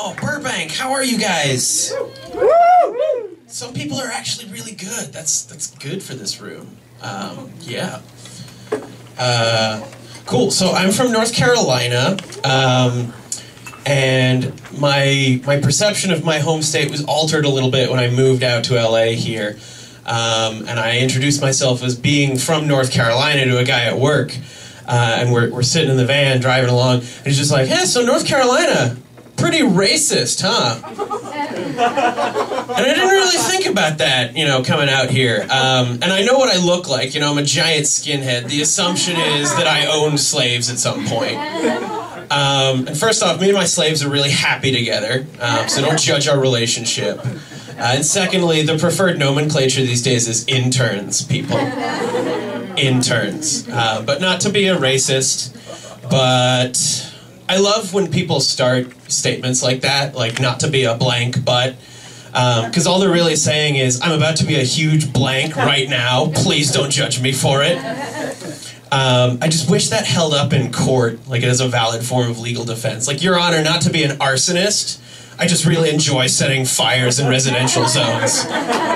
Oh, Burbank, how are you guys? Some people are actually really good. That's good for this room. Yeah. Cool. So I'm from North Carolina, and my perception of my home state was altered a little bit when I moved out to LA here. And I introduced myself as being from North Carolina to a guy at work. And we're sitting in the van driving along, and he's just like, "Yeah, so North Carolina, pretty racist, huh?" And I didn't really think about that, you know, coming out here. And I know what I look like. You know, I'm a giant skinhead. The assumption is that I owned slaves at some point. And first off, me and my slaves are really happy together, so don't judge our relationship. And secondly, the preferred nomenclature these days is interns, people. Interns. But not to be a racist, but I love when people start statements like that, like not to be a blank but, because all they're really saying is, I'm about to be a huge blank right now, please don't judge me for it. I just wish that held up in court, like as a valid form of legal defense. Like, Your Honor, not to be an arsonist, I just really enjoy setting fires in residential zones.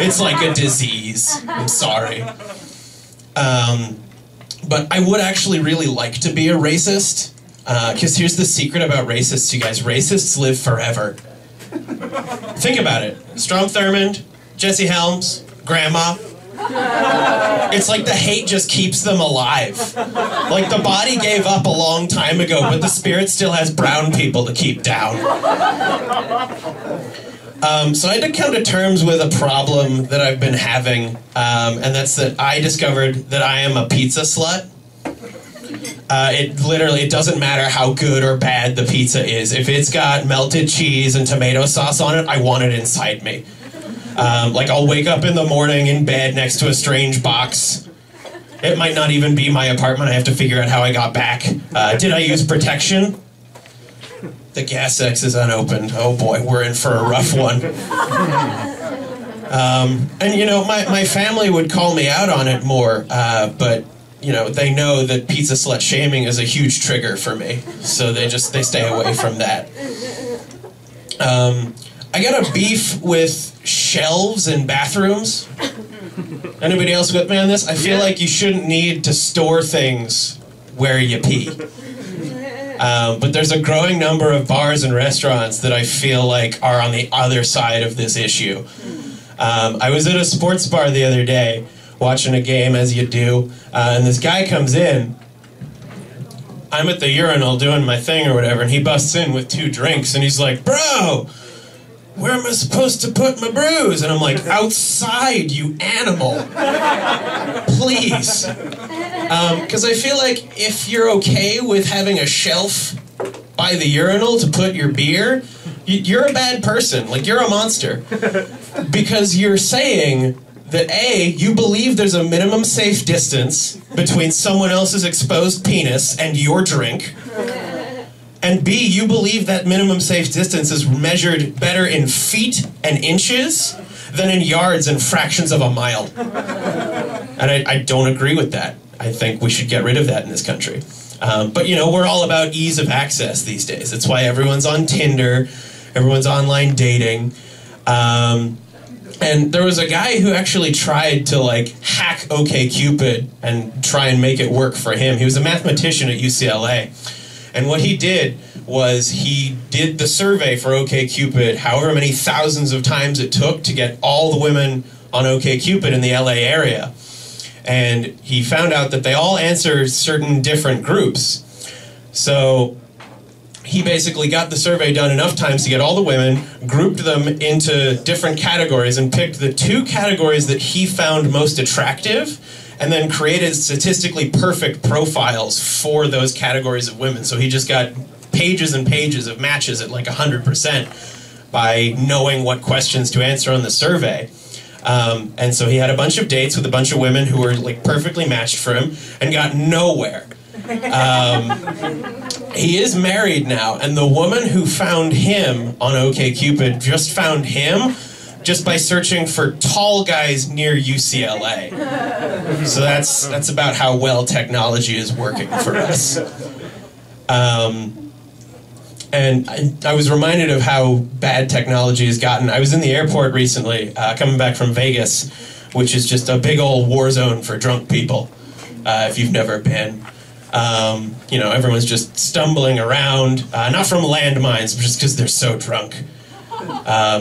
It's like a disease. I'm sorry. But I would actually really like to be a racist, because here's the secret about racists, you guys. Racists live forever. Think about it. Strom Thurmond, Jesse Helms, Grandma. It's like the hate just keeps them alive. Like the body gave up a long time ago, but the spirit still has brown people to keep down. So I had to come to terms with a problem that I've been having, and that's that I discovered that I am a pizza slut. It doesn't matter how good or bad the pizza is. If it's got melted cheese and tomato sauce on it, I want it inside me. Like, I'll wake up in the morning in bed next to a strange box. It might not even be my apartment. I have to figure out how I got back. Did I use protection? The gas X is unopened. Oh boy, we're in for a rough one. And you know, my family would call me out on it more, but you know, they know that pizza slut shaming is a huge trigger for me, so they stay away from that. I got a beef with shelves in bathrooms. Anybody else with me on this? I feel like you shouldn't need to store things where you pee. But there's a growing number of bars and restaurants that I feel like are on the other side of this issue. I was at a sports bar the other day, watching a game, as you do, and this guy comes in. I'm at the urinal doing my thing or whatever, and he busts in with 2 drinks, and he's like, "Bro, where am I supposed to put my brews?" And I'm like, "Outside, you animal. Please." Because I feel like if you're okay with having a shelf by the urinal to put your beer, you're a bad person. Like, you're a monster. Because you're saying that A, you believe there's a minimum safe distance between someone else's exposed penis and your drink. And B, you believe that minimum safe distance is measured better in feet and inches than in yards and fractions of a mile. And I don't agree with that. I think we should get rid of that in this country. But you know, we're all about ease of access these days. That's why everyone's on Tinder, everyone's online dating. And there was a guy who actually tried to like hack OkCupid and try and make it work for him. He was a mathematician at UCLA. And what he did was he did the survey for OkCupid however many thousands of times it took to get all the women on OkCupid in the LA area. And he found out that they all answer certain different groups. So he basically got the survey done enough times to get all the women, grouped them into different categories, and picked the 2 categories that he found most attractive, and then created statistically perfect profiles for those categories of women. So he just got pages and pages of matches at like 100% by knowing what questions to answer on the survey. And so he had a bunch of dates with a bunch of women who were like perfectly matched for him and got nowhere. He is married now, and the woman who found him on OkCupid just found him just by searching for tall guys near UCLA. So that's about how well technology is working for us. And I was reminded of how bad technology has gotten. I was in the airport recently, coming back from Vegas, which is just a big old war zone for drunk people, if you've never been. You know, everyone's just stumbling around, not from landmines, but just because they're so drunk.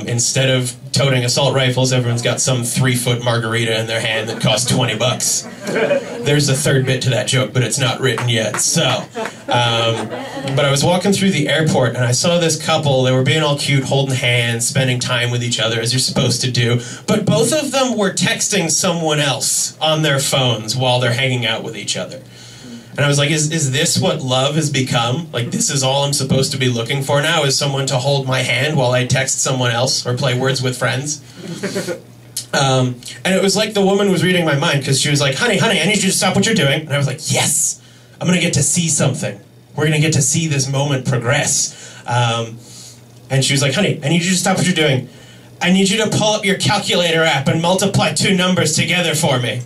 Instead of toting assault rifles, everyone's got some 3-foot margarita in their hand that costs $20. There's a third bit to that joke, but it's not written yet. So, but I was walking through the airport and I saw this couple. They were being all cute, holding hands, spending time with each other as you're supposed to do. But both of them were texting someone else on their phones while they're hanging out with each other. And I was like, is this what love has become? Like, this is all I'm supposed to be looking for now, is someone to hold my hand while I text someone else or play Words with Friends? And it was like the woman was reading my mind, because she was like, honey, I need you to stop what you're doing. And I was like, yes, I'm going to get to see something. We're going to get to see this moment progress. And she was like, honey, I need you to stop what you're doing. I need you to pull up your calculator app and multiply 2 numbers together for me.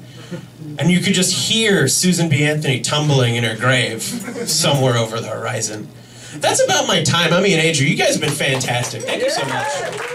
And you could just hear Susan B. Anthony tumbling in her grave somewhere over the horizon. That's about my time. I'm Ian Adrian. You guys have been fantastic. Thank you so much.